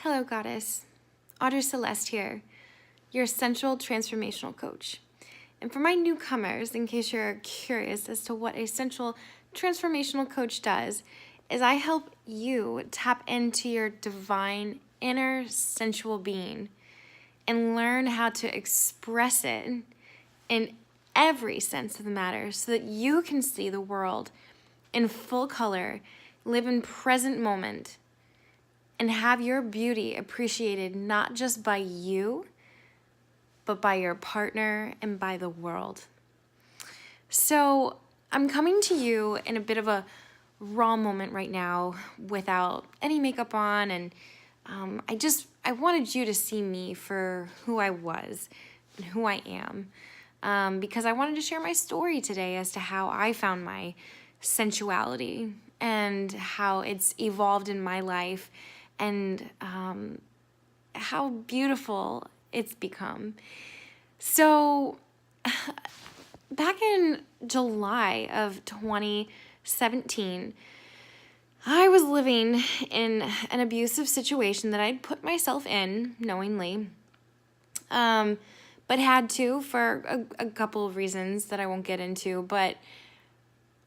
Hello, Goddess. Audrey Celeste here, your sensual transformational coach. And for my newcomers, in case you're curious as to what a sensual transformational coach does, is I help you tap into your divine inner sensual being and learn how to express it in every sense of the matter so that you can see the world in full color, live in present moment, and have your beauty appreciated not just by you, but by your partner and by the world. So I'm coming to you in a bit of a raw moment right now without any makeup on, and I wanted you to see me for who I was and who I am, because I wanted to share my story today as to how I found my sensuality and how it's evolved in my life and how beautiful it's become. So back in July of 2017, I was living in an abusive situation that I'd put myself in knowingly, but had to for a couple of reasons that I won't get into. But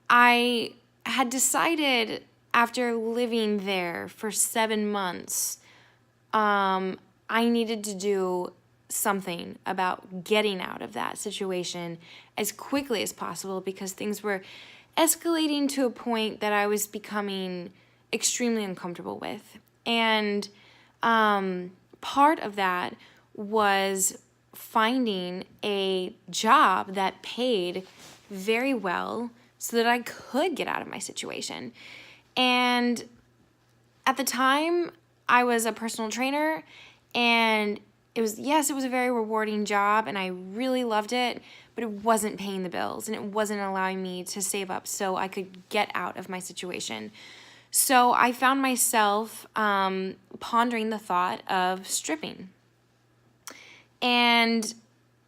I had decided after living there for 7 months, I needed to do something about getting out of that situation as quickly as possible because things were escalating to a point that I was becoming extremely uncomfortable with. And part of that was finding a job that paid very well so that I could get out of my situation. And at the time, I was a personal trainer, and it was a very rewarding job, and I really loved it, but it wasn't paying the bills, and it wasn't allowing me to save up so I could get out of my situation. So I found myself pondering the thought of stripping. And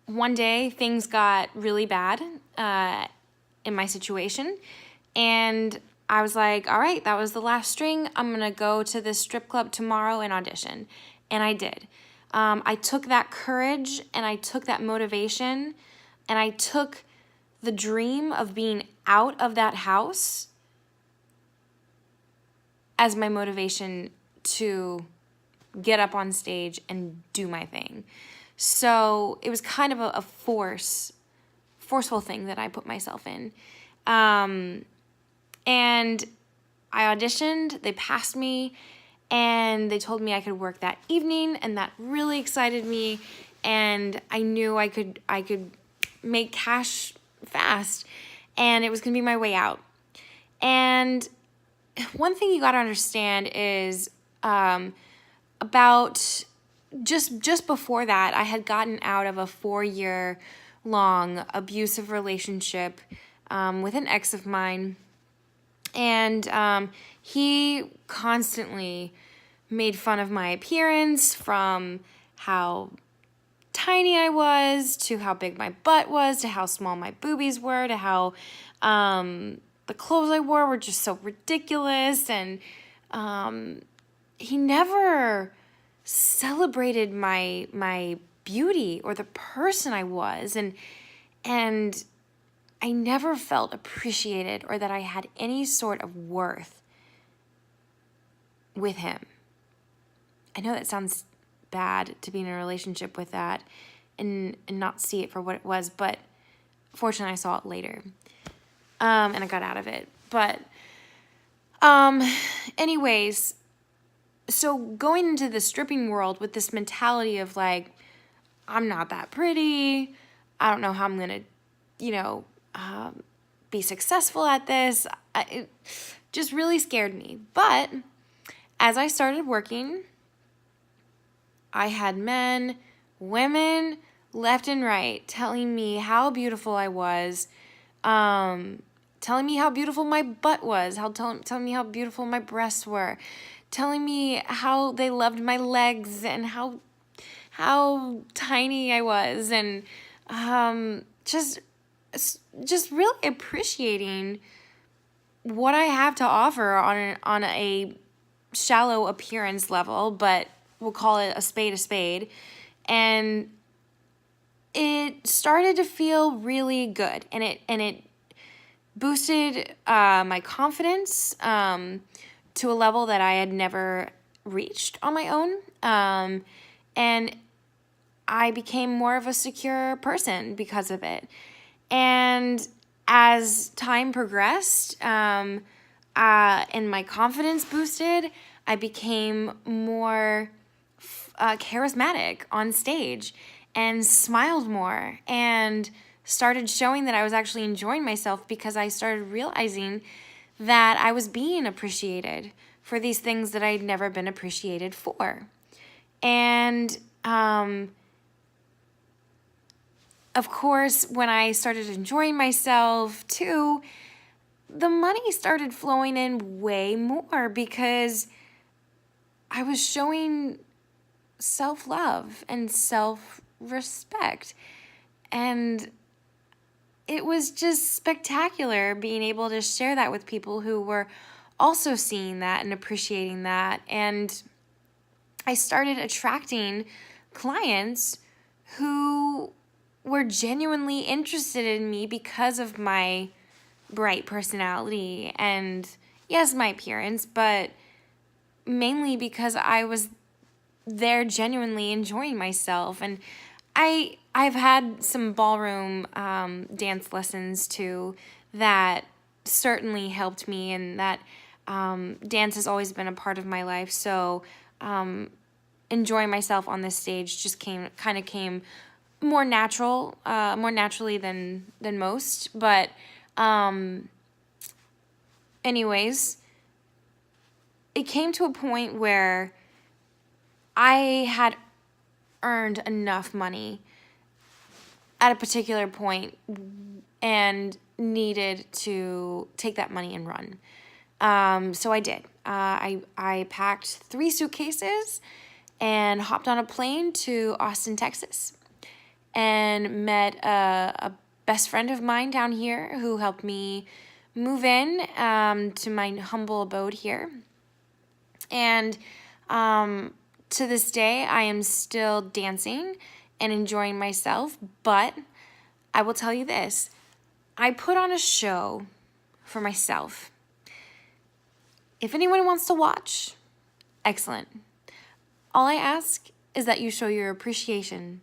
one day, things got really bad in my situation, and I was like, all right, that was the last string. I'm going to go to this strip club tomorrow and audition. And I did. I took that courage and I took that motivation and I took the dream of being out of that house as my motivation to get up on stage and do my thing. So it was kind of a forceful thing that I put myself in. And I auditioned, they passed me, and they told me I could work that evening, and that really excited me, and I knew I could make cash fast, and it was going to be my way out. And one thing you got to understand is about just before that, I had gotten out of a 4-year-long abusive relationship with an ex of mine. And he constantly made fun of my appearance, from how tiny I was, to how big my butt was, to how small my boobies were, to how the clothes I wore were just so ridiculous. And he never celebrated my beauty or the person I was. And I never felt appreciated or that I had any sort of worth with him. I know that sounds bad to be in a relationship with that and not see it for what it was, but fortunately I saw it later. And I got out of it. But anyways, so going into the stripping world with this mentality of like, I'm not that pretty, I don't know how I'm going to, be successful at this. It just really scared me. But as I started working, I had men, women, left and right telling me how beautiful I was, telling me how beautiful my butt was, telling me how beautiful my breasts were, telling me how they loved my legs and how tiny I was, and just really appreciating what I have to offer on a shallow appearance level, but we'll call it a spade, and it started to feel really good, and it boosted my confidence to a level that I had never reached on my own, and I became more of a secure person because of it. And as time progressed, and my confidence boosted, I became more charismatic on stage and smiled more and started showing that I was actually enjoying myself, because I started realizing that I was being appreciated for these things that I'd never been appreciated for. And of course, when I started enjoying myself too, the money started flowing in way more, because I was showing self-love and self-respect. And it was just spectacular being able to share that with people who were also seeing that and appreciating that. And I started attracting clients who were genuinely interested in me because of my bright personality and, yes, my appearance, but mainly because I was there genuinely enjoying myself. And I've had some ballroom dance lessons too that certainly helped me, and that dance has always been a part of my life. So enjoying myself on this stage just came more naturally than most. But anyways, it came to a point where I had earned enough money at a particular point and needed to take that money and run. So I did. I packed 3 suitcases and hopped on a plane to Austin, Texas, and met a best friend of mine down here who helped me move in to my humble abode here. And to this day, I am still dancing and enjoying myself, but I will tell you this. I put on a show for myself. If anyone wants to watch, excellent. All I ask is that you show your appreciation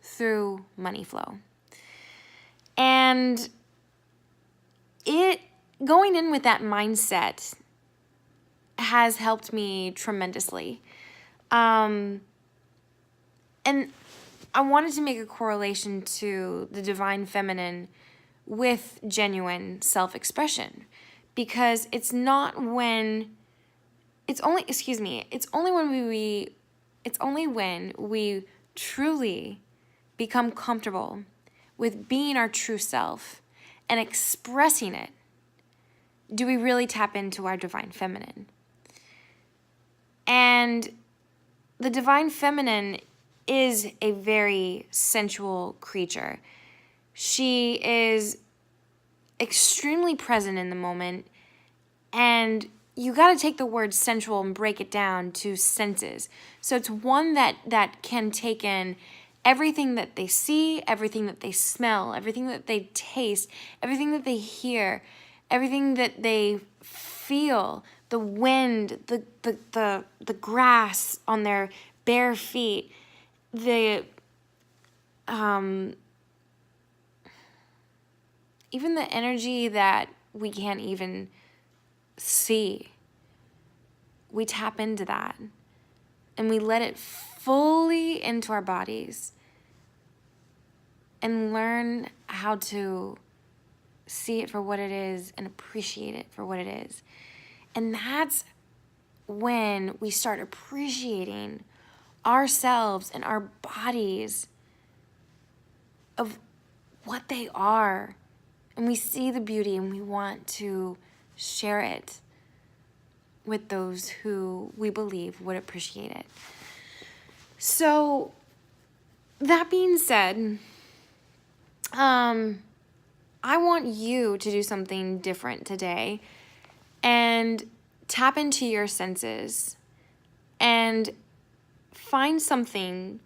through money flow. And going in with that mindset has helped me tremendously. And I wanted to make a correlation to the divine feminine with genuine self-expression, because it's only when we truly become comfortable with being our true self and expressing it do we really tap into our divine feminine. And the divine feminine is a very sensual creature. She is extremely present in the moment, and you got to take the word sensual and break it down to senses. So it's one that can take in everything that they see, everything that they smell, everything that they taste, everything that they hear, everything that they feel, the wind, the grass on their bare feet, even the energy that we can't even see. We tap into that and we let it fully into our bodies and learn how to see it for what it is and appreciate it for what it is. And that's when we start appreciating ourselves and our bodies of what they are. And we see the beauty and we want to share it with those who we believe would appreciate it. So, that being said, I want you to do something different today and tap into your senses and find something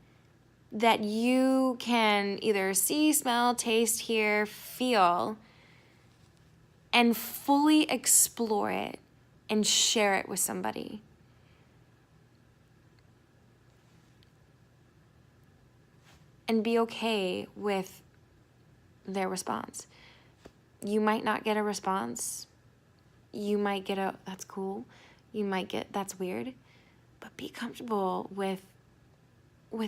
that you can either see, smell, taste, hear, feel, and fully explore it and share it with somebody. And be okay with their response. You might not get a response. You might get a, that's cool. You might get, that's weird. But be comfortable with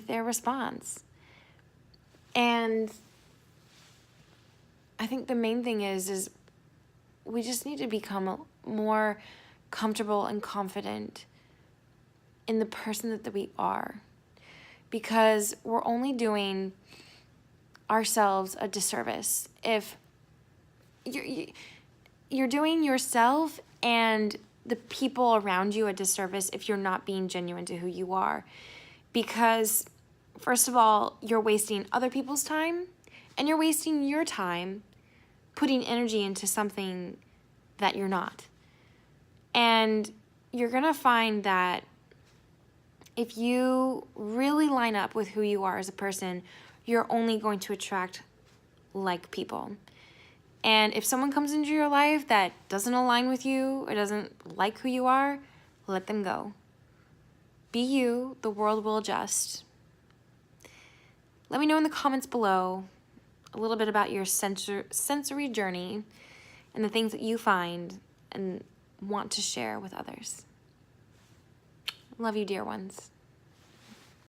their response. And I think the main thing is we just need to become more comfortable and confident in the person that we are, because we're only doing ourselves a disservice if you're doing yourself and the people around you a disservice if you're not being genuine to who you are. Because first of all, you're wasting other people's time, and you're wasting your time putting energy into something that you're not. And you're gonna find that if you really line up with who you are as a person, you're only going to attract like people. And if someone comes into your life that doesn't align with you or doesn't like who you are, let them go. Be you, the world will adjust. Let me know in the comments below a little bit about your sensory journey and the things that you find and want to share with others. Love you, dear ones.